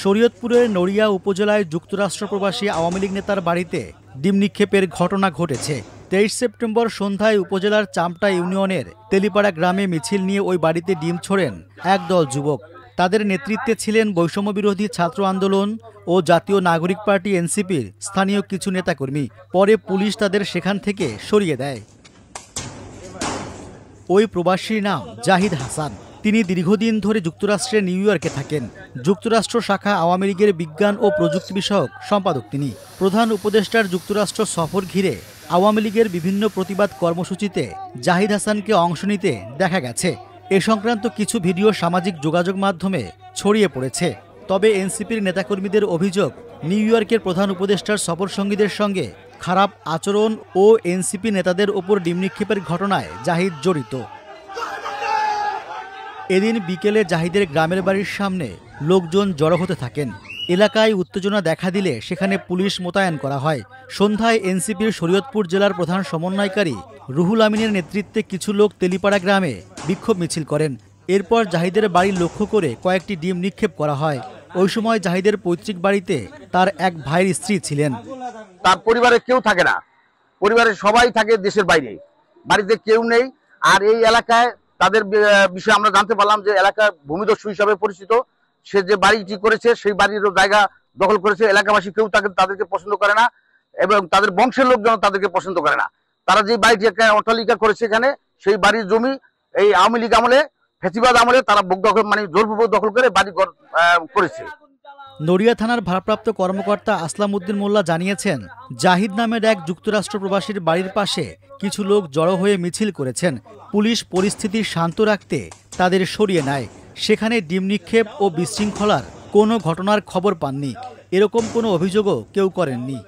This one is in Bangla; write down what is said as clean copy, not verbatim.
শরীয়তপুরের নড়িয়া উপজেলায় যুক্তরাষ্ট্র প্রবাসী আওয়ামী লীগ নেতার বাড়িতে ডিম নিক্ষেপের ঘটনা ঘটেছে। 23 সেপ্টেম্বর সন্ধ্যায় উপজেলার চামটা ইউনিয়নের তেলিপাড়া গ্রামে মিছিল নিয়ে ওই বাড়িতে ডিম ছোড়েন একদল যুবক। তাদের নেতৃত্বে ছিলেন বৈষম্যবিরোধী ছাত্র আন্দোলন ও জাতীয় নাগরিক পার্টি এনসিপির স্থানীয় কিছু নেতাকর্মী। পরে পুলিশ তাদের সেখান থেকে সরিয়ে দেয়। ওই প্রবাসীর নাম জাহিদ হাসান। তিনি দীর্ঘদিন ধরে যুক্তরাষ্ট্রের নিউ ইয়র্কে থাকেন। যুক্তরাষ্ট্র শাখা আওয়ামী লীগের বিজ্ঞান ও প্রযুক্তি বিষয়ক সম্পাদক তিনি। প্রধান উপদেষ্টার যুক্তরাষ্ট্র সফর ঘিরে আওয়ামী লীগের বিভিন্ন প্রতিবাদ কর্মসূচিতে জাহিদ হাসানকে অংশ নিতে দেখা গেছে। এ সংক্রান্ত কিছু ভিডিও সামাজিক যোগাযোগ মাধ্যমে ছড়িয়ে পড়েছে। তবে এনসিপির নেতাকর্মীদের অভিযোগ, নিউ ইয়র্কের প্রধান উপদেষ্টার সফরসঙ্গীদের সঙ্গে খারাপ আচরণ ও এনসিপি নেতাদের ওপর ডিম নিক্ষেপের ঘটনায় জাহিদ জড়িত। এদিন বিকেলে জাহিদের গ্রামের বাড়ির সামনে লোকজন জড়ো হতে থাকেন। এলাকায় উত্তেজনা দেখা দিলে সেখানে পুলিশ মোতায়েন করা হয়। সন্ধ্যায় এনসিপির শরীয়তপুর জেলার প্রধান সমন্বয়কারী রুহুল আমিনের নেতৃত্বে কিছু লোক তেলিপাড়া গ্রামে বিক্ষোভ মিছিল করেন। এরপর জাহিদের বাড়ি লক্ষ্য করে কয়েকটি ডিম নিক্ষেপ করা হয়। ওই সময় জাহিদের পৈতৃক বাড়িতে তার এক ভাইয়ের স্ত্রী ছিলেন। তার পরিবারে কেউ থাকে না, পরিবারের সবাই থাকে দেশের বাইরে, বাড়িতে কেউ নেই। আর এই এলাকায় তাদের বিষয়ে আমরা জানতে পারলাম যে এলাকার ভূমিদস্যু হিসাবে পরিচিত। সে যে বাড়িটি করেছে সেই বাড়ির জায়গা দখল করেছে। এলাকাবাসী কেউ তাদেরকে পছন্দ করে না এবং তাদের বংশের লোকজন তাদেরকে পছন্দ করে না। তারা যে বাড়িটি অট্টালিকা করেছে এখানে, সেই বাড়ির জমি এই আওয়ামী লীগ আমলে, ফ্যাসিবাদ আমলে তারা জোরপূর্বক দখল করে বাড়ি করেছে। নড়িয়া থানার ভারপ্রাপ্ত কর্মকর্তা আসলাম উদ্দিন মোল্লা জানিয়েছেন, জাহিদ নামের এক যুক্তরাষ্ট্র প্রবাসীর বাড়ির পাশে কিছু লোক জড়ো হয়ে মিছিল করেছেন। পুলিশ পরিস্থিতি শান্ত রাখতে তাদের সরিয়ে নেয়। সেখানে ডিম নিক্ষেপ ও বিশৃঙ্খলার কোনো ঘটনার খবর পাননি। এরকম কোনো অভিযোগও কেউ করেননি।